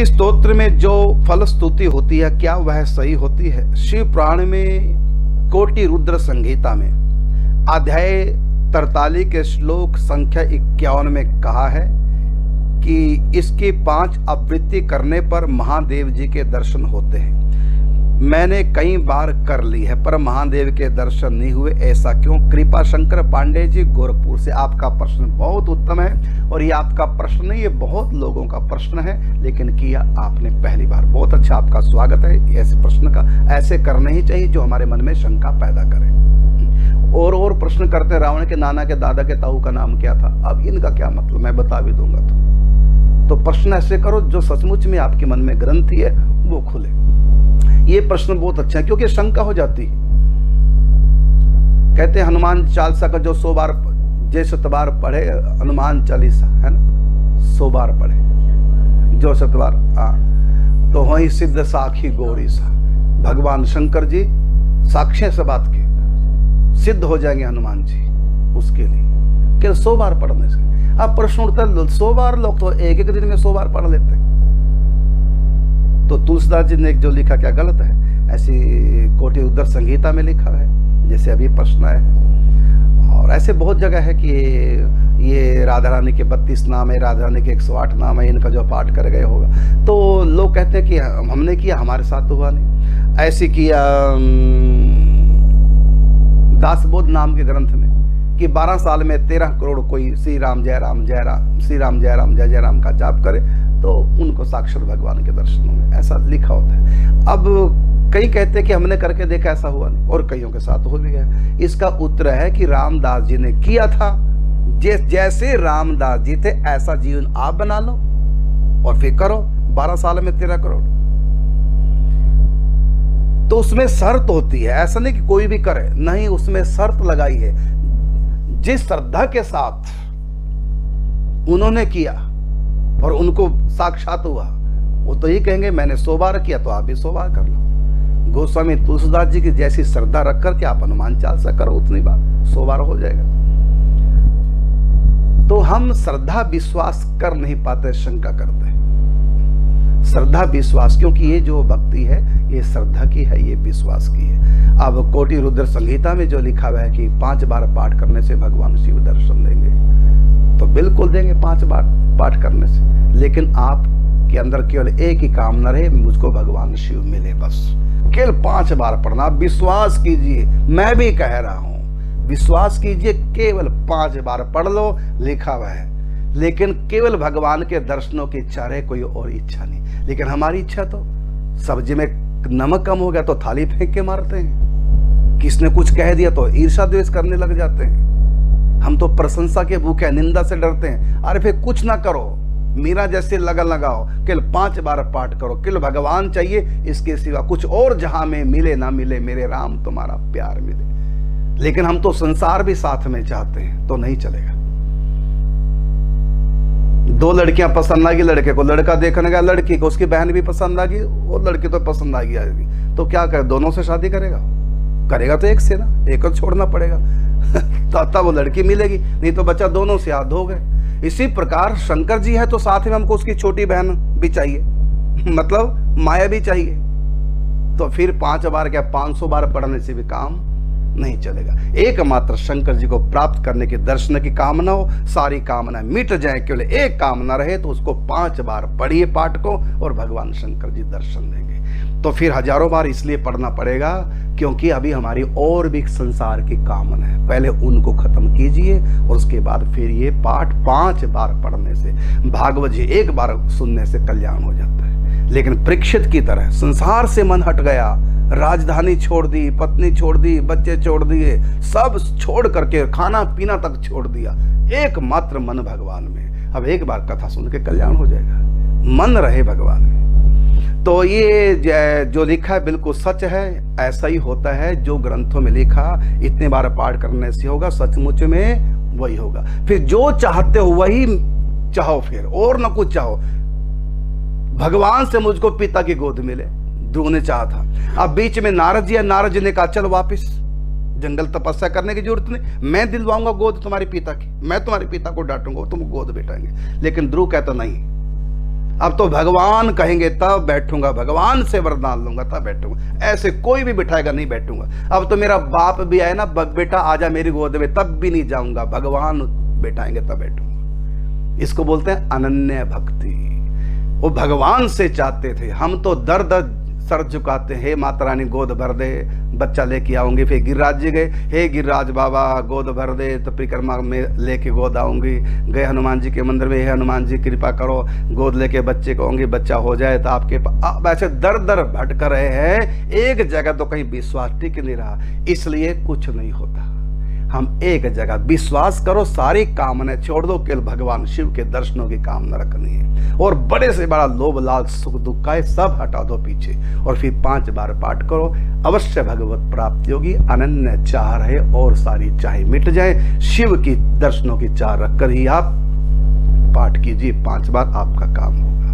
स्तोत्र में जो फल स्तुति होती है क्या वह सही होती है? शिव पुराण में कोटि रुद्र संहिता में अध्याय 43 के श्लोक संख्या 51 में कहा है कि इसकी 5 आवृत्ति करने पर महादेव जी के दर्शन होते हैं। मैंने कई बार कर ली है पर महादेव के दर्शन नहीं हुए, ऐसा क्यों? कृपा शंकर पांडे जी गोरखपुर से। आपका प्रश्न बहुत उत्तम है और ये आपका प्रश्न नहीं, ये बहुत लोगों का प्रश्न है, लेकिन किया आपने पहली बार। बहुत अच्छा, आपका स्वागत है ऐसे प्रश्न का। ऐसे करने ही चाहिए जो हमारे मन में शंका पैदा करे। और प्रश्न करते, रावण के नाना के दादा के ताऊ का नाम क्या था? अब इनका क्या मतलब, मैं बता भी दूंगा। तो प्रश्न ऐसे करो जो सचमुच में आपके मन में ग्रंथि है वो खुले। ये प्रश्न बहुत अच्छा है क्योंकि शंका हो जाती है। कहते हैं हनुमान चालीसा का जो 100 बार जैसे बार पढ़े हनुमान चालीसा है ना, 100 बार पढ़े जो 100 बार, हाँ, तो वही सिद्ध साखी गौरी सा। भगवान शंकर जी साक्ष्य से बात की, सिद्ध हो जाएंगे हनुमान जी उसके लिए कि 100 बार पढ़ने से। अब प्रश्न उठता है 100 बार, लोग तो एक दिन में 100 बार पढ़ लेते हैं। तो तुलसीदास जी ने जो लिखा क्या गलत है? ऐसी कोटि रुद्र संहिता में लिखा है जैसे अभी प्रश्न है। और ऐसे बहुत जगह है कि ये राधा रानी के 32 नाम है, राधा रानी के 108 नाम है, इनका जो पाठ कर गए होगा। तो लोग कहते हैं कि हमने किया, हमारे साथ तो हुआ नहीं। ऐसे किया दासबोध नाम के ग्रंथ में कि 12 साल में 13 करोड़ कोई श्री राम जय राम जय राम, श्री राम जय राम जय जय राम का जाप करे तो उनको साक्षात भगवान के दर्शन होंगे, ऐसा लिखा होता है। अब कई कहते हैं कि हमने करके देखा ऐसा हुआ नहीं, और कईयों के साथ हो भी गया। इसका उत्तर है कि रामदास जी ने किया था, जैसे रामदास जी थे ऐसा जीवन आप बना लो और फिर करो। 12 साल में 13 करोड़, तो उसमें शर्त होती है। ऐसा नहीं कि कोई भी करे, नहीं, उसमें शर्त लगाई है। जिस श्रद्धा के साथ उन्होंने किया और उनको साक्षात हुआ, वो तो ये कहेंगे मैंने 100 बार किया तो आप भी 100 बार कर लो। गोस्वामी तुलसीदास जी की जैसी श्रद्धा रख कर के आप हनुमान चालीसा करो, उतनी बार 100 बार हो जाएगा। तो हम श्रद्धा विश्वास कर नहीं पाते, शंका करते हैं। श्रद्धा विश्वास, क्योंकि ये जो भक्ति है ये श्रद्धा की है, ये विश्वास की है। अब कोटि रुद्र संहिता में जो लिखा हुआ है कि 5 बार पाठ करने से भगवान शिव दर्शन देंगे, तो बिल्कुल देंगे 5 बार पाठ करने से। लेकिन आप के अंदर केवल एक ही कामना रहे, मुझको भगवान शिव मिले, बस। केवल 5 बार पढ़ना, विश्वास कीजिए, मैं भी कह रहा हूं, विश्वास कीजिए, केवल 5 बार पढ़ लो, लिखा हुआ है। लेकिन केवल भगवान के दर्शनों की इच्छा रहे, कोई और इच्छा नहीं। लेकिन हमारी इच्छा तो, सब्जी में नमक कम हो गया तो थाली फेंक के मारते हैं, किसने कुछ कह दिया तो ईर्ष्या द्वेष करने लग जाते हैं। हम तो प्रशंसा के भूखे, निंदा से डरते हैं। अरे फिर कुछ ना करो, मीरा जैसे लगन लगाओ, केवल 5 बार पाठ करो, केवल भगवान चाहिए, इसके सिवा कुछ और जहां में मिले ना मिले, मेरे राम तुम्हारा प्यार मिले। लेकिन हम तो संसार भी साथ में चाहते हैं, तो नहीं चलेगा। 2 लड़कियां पसंद आ गई लड़के को, लड़का देखने गया लड़की को, उसकी बहन भी पसंद आ गई, वो लड़की तो पसंद आ गई, तो क्या करे, दोनों से शादी करेगा? करेगा तो एक से ना, एक को छोड़ना पड़ेगा तब वो लड़की मिलेगी, नहीं तो बच्चा दोनों से हाथ धो गए। इसी प्रकार शंकर जी है तो साथ में हमको उसकी छोटी बहन भी चाहिए, मतलब माया भी चाहिए। तो फिर 5 बार क्या 500 बार पढ़ने से भी काम नहीं चलेगा। एकमात्र शंकर जी को प्राप्त करने के दर्शन की कामना हो, सारी कामना मिट जाए, केवल एक कामना रहे तो उसको 5 बार पढ़िए पाठ को, और भगवान शंकर जी दर्शन देंगे। तो फिर हजारों बार इसलिए पढ़ना पड़ेगा क्योंकि अभी हमारी और भी संसार की कामना है, पहले उनको खत्म कीजिए और उसके बाद फिर ये पाठ 5 बार पढ़ने से, भागवत जी 1 बार सुनने से कल्याण हो जाता है। लेकिन परीक्षित की तरह संसार से मन हट गया, राजधानी छोड़ दी, पत्नी छोड़ दी, बच्चे छोड़ दिए, सब छोड़ करके खाना पीना तक छोड़ दिया, एकमात्र मन भगवान में। अब एक बार कथा सुन के कल्याण हो जाएगा, मन रहे भगवान में। तो ये जो लिखा है बिल्कुल सच है, ऐसा ही होता है जो ग्रंथों में लिखा, इतने बार पाठ करने से होगा, सचमुच में वही होगा। फिर जो चाहते हो वही चाहो, फिर और न कुछ चाहो। भगवान से मुझको पिता की गोद मिले, ध्रुव ने चाहा था। अब बीच में नारद जी ने कहा चल वापिस जंगल, तपस्या करने की जरूरत नहीं, मैं दिलवाऊंगा गोद तुम्हारे पिता की, मैं तुम्हारे पिता को डांटूंगा, तुम गोद बैठाएंगे। लेकिन ध्रुव कहता नहीं, अब तो भगवान कहेंगे तब बैठूंगा, भगवान से वरदान लूंगा तब बैठूंगा, ऐसे कोई भी बिठाएगा नहीं बैठूंगा। अब तो मेरा बाप भी आए ना, बेटा आजा मेरी गोद में, तब भी नहीं जाऊंगा, भगवान बैठाएंगे तब बैठूंगा। इसको बोलते हैं अनन्य भक्ति। वो भगवान से चाहते थे, हम तो दर दर सर झुकाते, हे माता रानी गोद भर दे, बच्चा लेके आऊंगी। फिर गिरिराज जी गए, हे गिरिराज बाबा गोद भर दे, तो परिक्रमा में लेके गोद आऊंगी। गए हनुमान जी के मंदिर में, हे हनुमान जी कृपा करो, गोद लेके बच्चे को आऊंगी, बच्चा हो जाए तो आपके पास। ऐसे दर दर भटक रहे हैं, एक जगह तो कहीं विश्वास टिक नहीं रहा, इसलिए कुछ नहीं होता। हम एक जगह विश्वास करो, सारी कामनाएं छोड़ दो, केवल भगवान शिव के दर्शनों की कामना रखनी है, और बड़े से बड़ा लोभ लालच सुख दुख का सब हटा दो पीछे, और फिर 5 बार पाठ करो, अवश्य भगवत प्राप्ति होगी। अनन्य चाह रहे और सारी चाहे मिट जाए, शिव की दर्शनों की चाह रखकर ही आप पाठ कीजिए, 5 बार आपका काम होगा।